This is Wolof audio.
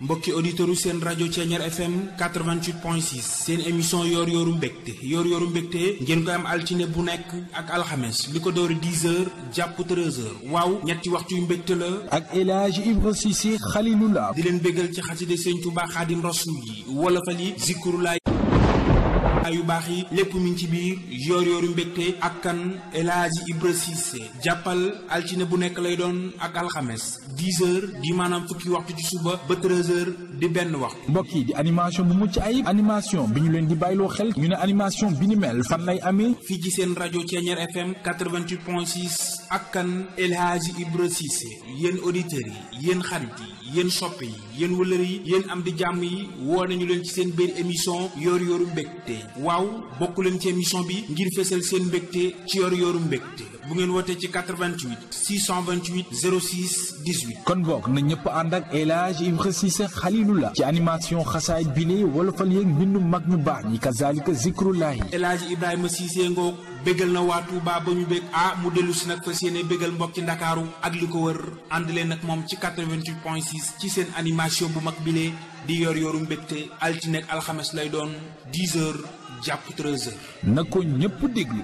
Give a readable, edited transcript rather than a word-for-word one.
mbokki auditeurs seen rajo Thiéniere FM 88.6 seen émission yoor yooru mbégte ngeen koy am altine bu nekk ak alxames li ko doori 10h jàpp 13h waaw ñetti waxtu yu mbégte la ak El Hadji Ibra Cissé Khalilullah di leen béggal ci xaside Sëñ Tuubaa Xaadim Rasuul yi wolofal yi zikrulaay yu baax yi lépp mi ngi ci biir yoor yooru mbégte ak kan El Hadji Ibra Cissé jàppal altine bu nekk lay doon ak alxames 10h di maanaam fukki waxtu ci suba ba 13h di benn waxtu. mbokk yi di animation bu mucc ayib animation bi ñu leen di bàyyiloo xel ñu ne animation bi ni mel fan lay amee fii ci seen rajo Thiéniere FM 88.6 ak kan El Hadji Ibra Cissé yéen auditeurs yi yéen xarit yi yéen soppe yi yéen wëlër yi yéen am di jàmm yi woo nañu leen ci seen biir émission yoor yooru mbégte waaw bokk leen ci émission bi ngir fésal seen mbégte ci yoor yooru mbégte bu ngeen wootee ci 88 628 06 18. kon bokk na ñëpp ànd ak El Hadji Ibra Cissé Khalilullah ci animation xasaay bile wolofal yeeg mbindu mag ñu baax ñi kazalika zikrullahi. El Hadji Ibrahima Cissé ngoog bégal na waa Touba ba ñu bég mu dellu si nag fas yéene bégal mbokk ci Ndakaaru ak li ko wër ànd leen nag moom ci 88.6 ci seen animation bu mag bile di yor yoru mbégte altine ak alxames lay doon 10h jàpp 13h. na ko ñëpp déglu.